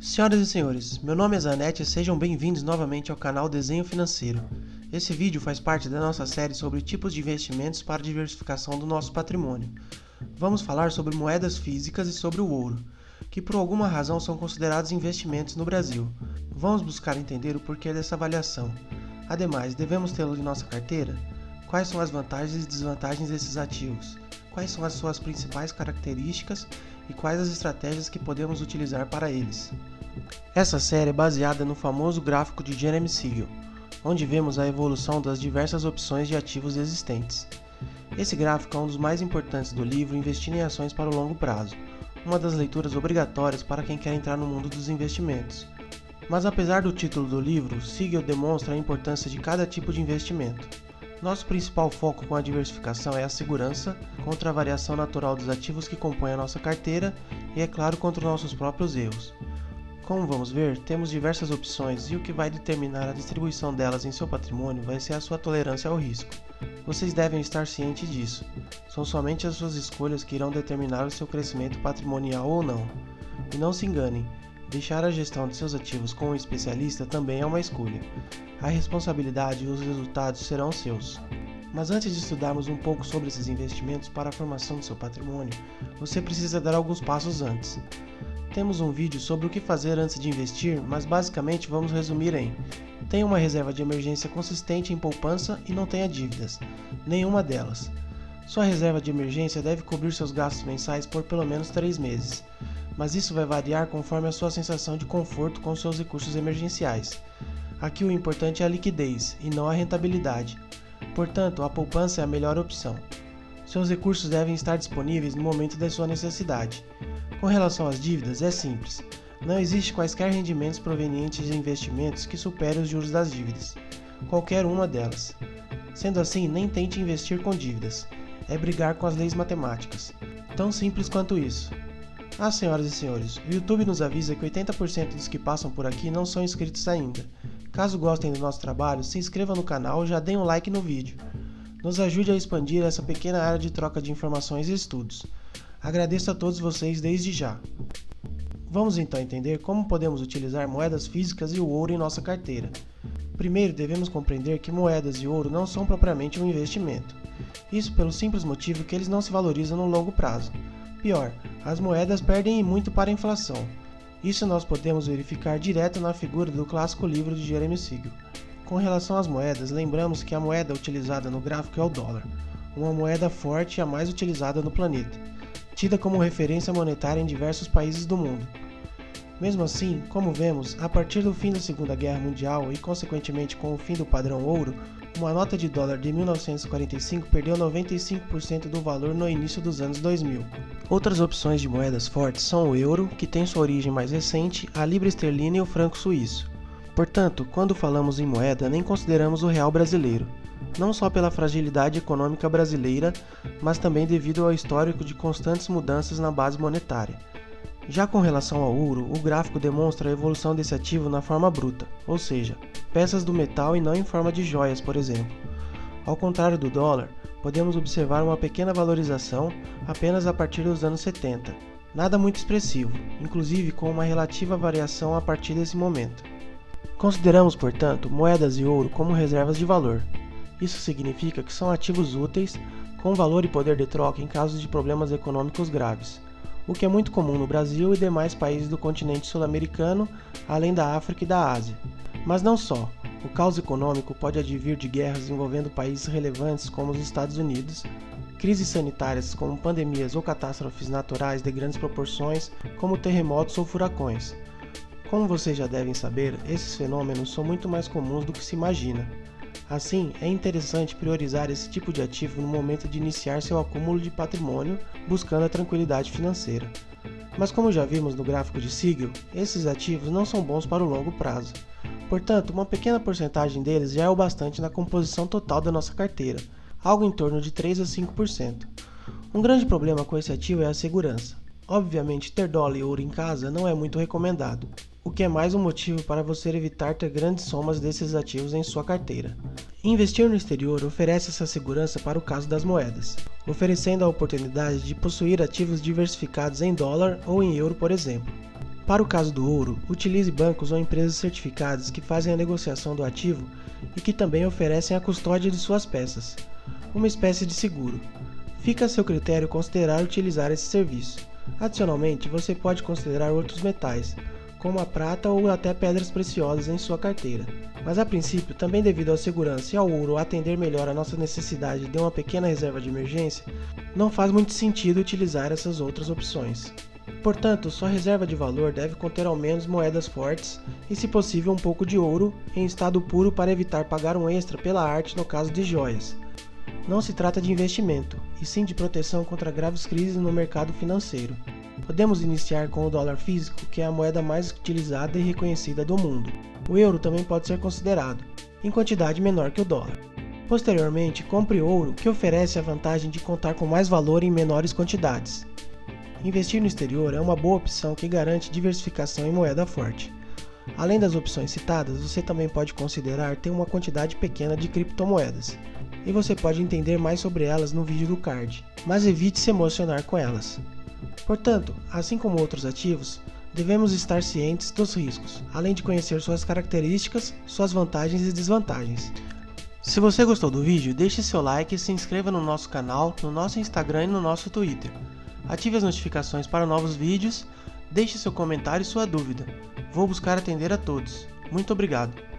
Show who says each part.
Speaker 1: Senhoras e senhores, meu nome é Zanetti e sejam bem-vindos novamente ao canal Desenho Financeiro. Esse vídeo faz parte da nossa série sobre tipos de investimentos para diversificação do nosso patrimônio. Vamos falar sobre moedas físicas e sobre o ouro, que por alguma razão são considerados investimentos no Brasil. Vamos buscar entender o porquê dessa avaliação. Ademais, devemos tê-los em nossa carteira? Quais são as vantagens e desvantagens desses ativos? Quais são as suas principais características e quais as estratégias que podemos utilizar para eles? Essa série é baseada no famoso gráfico de Jeremy Siegel, onde vemos a evolução das diversas opções de ativos existentes. Esse gráfico é um dos mais importantes do livro Investindo em Ações para o Longo Prazo, uma das leituras obrigatórias para quem quer entrar no mundo dos investimentos. Mas apesar do título do livro, Siegel demonstra a importância de cada tipo de investimento. Nosso principal foco com a diversificação é a segurança contra a variação natural dos ativos que compõem a nossa carteira e, é claro, contra os nossos próprios erros. Como vamos ver, temos diversas opções e o que vai determinar a distribuição delas em seu patrimônio vai ser a sua tolerância ao risco. Vocês devem estar cientes disso. São somente as suas escolhas que irão determinar o seu crescimento patrimonial ou não. E não se enganem, deixar a gestão de seus ativos com um especialista também é uma escolha. A responsabilidade e os resultados serão seus. Mas antes de estudarmos um pouco sobre esses investimentos para a formação do seu patrimônio, você precisa dar alguns passos antes. Temos um vídeo sobre o que fazer antes de investir, mas basicamente vamos resumir em: tenha uma reserva de emergência consistente em poupança e não tenha dívidas, nenhuma delas. Sua reserva de emergência deve cobrir seus gastos mensais por pelo menos 3 meses, mas isso vai variar conforme a sua sensação de conforto com seus recursos emergenciais. Aqui o importante é a liquidez e não a rentabilidade. Portanto, a poupança é a melhor opção. Seus recursos devem estar disponíveis no momento da sua necessidade. Com relação às dívidas, é simples. Não existe quaisquer rendimentos provenientes de investimentos que superem os juros das dívidas. Qualquer uma delas. Sendo assim, nem tente investir com dívidas. É brigar com as leis matemáticas. Tão simples quanto isso. Ah, senhoras e senhores, o YouTube nos avisa que 80% dos que passam por aqui não são inscritos ainda. Caso gostem do nosso trabalho, se inscreva no canal e já deem um like no vídeo. Nos ajude a expandir essa pequena área de troca de informações e estudos. Agradeço a todos vocês desde já. Vamos então entender como podemos utilizar moedas físicas e o ouro em nossa carteira. Primeiro, devemos compreender que moedas e ouro não são propriamente um investimento. Isso pelo simples motivo que eles não se valorizam no longo prazo. Pior, as moedas perdem muito para a inflação. Isso nós podemos verificar direto na figura do clássico livro de Jeremy Siegel. Com relação às moedas, lembramos que a moeda utilizada no gráfico é o dólar, uma moeda forte e a mais utilizada no planeta, tida como referência monetária em diversos países do mundo. Mesmo assim, como vemos, a partir do fim da Segunda Guerra Mundial e consequentemente com o fim do padrão ouro, uma nota de dólar de 1945 perdeu 95% do valor no início dos anos 2000. Outras opções de moedas fortes são o euro, que tem sua origem mais recente, a libra esterlina e o franco suíço. Portanto, quando falamos em moeda, nem consideramos o real brasileiro, não só pela fragilidade econômica brasileira, mas também devido ao histórico de constantes mudanças na base monetária. Já com relação ao ouro, o gráfico demonstra a evolução desse ativo na forma bruta, ou seja, peças do metal e não em forma de joias, por exemplo. Ao contrário do dólar, podemos observar uma pequena valorização apenas a partir dos anos 70. Nada muito expressivo, inclusive com uma relativa variação a partir desse momento. Consideramos, portanto, moedas e ouro como reservas de valor. Isso significa que são ativos úteis, com valor e poder de troca em caso de problemas econômicos graves, o que é muito comum no Brasil e demais países do continente sul-americano, além da África e da Ásia. Mas não só. O caos econômico pode advir de guerras envolvendo países relevantes como os Estados Unidos, crises sanitárias como pandemias ou catástrofes naturais de grandes proporções, como terremotos ou furacões. Como vocês já devem saber, esses fenômenos são muito mais comuns do que se imagina. Assim, é interessante priorizar esse tipo de ativo no momento de iniciar seu acúmulo de patrimônio, buscando a tranquilidade financeira. Mas como já vimos no gráfico de Siegel, esses ativos não são bons para o longo prazo. Portanto, uma pequena porcentagem deles já é o bastante na composição total da nossa carteira, algo em torno de 3 a 5%. Um grande problema com esse ativo é a segurança. Obviamente, ter dólar e ouro em casa não é muito recomendado, o que é mais um motivo para você evitar ter grandes somas desses ativos em sua carteira. Investir no exterior oferece essa segurança para o caso das moedas, oferecendo a oportunidade de possuir ativos diversificados em dólar ou em euro, por exemplo. Para o caso do ouro, utilize bancos ou empresas certificadas que fazem a negociação do ativo e que também oferecem a custódia de suas peças, uma espécie de seguro. Fica a seu critério considerar utilizar esse serviço. Adicionalmente, você pode considerar outros metais, como a prata ou até pedras preciosas em sua carteira. Mas a princípio, também devido à segurança e ao ouro atender melhor a nossa necessidade de uma pequena reserva de emergência, não faz muito sentido utilizar essas outras opções. Portanto, sua reserva de valor deve conter ao menos moedas fortes e, se possível, um pouco de ouro em estado puro para evitar pagar um extra pela arte no caso de joias. Não se trata de investimento, e sim de proteção contra graves crises no mercado financeiro. Podemos iniciar com o dólar físico, que é a moeda mais utilizada e reconhecida do mundo. O euro também pode ser considerado, em quantidade menor que o dólar. Posteriormente, compre ouro, que oferece a vantagem de contar com mais valor em menores quantidades. Investir no exterior é uma boa opção que garante diversificação em moeda forte. Além das opções citadas, você também pode considerar ter uma quantidade pequena de criptomoedas, e você pode entender mais sobre elas no vídeo do card, mas evite se emocionar com elas. Portanto, assim como outros ativos, devemos estar cientes dos riscos, além de conhecer suas características, suas vantagens e desvantagens. Se você gostou do vídeo, deixe seu like e se inscreva no nosso canal, no nosso Instagram e no nosso Twitter. Ative as notificações para novos vídeos, deixe seu comentário e sua dúvida. Vou buscar atender a todos. Muito obrigado!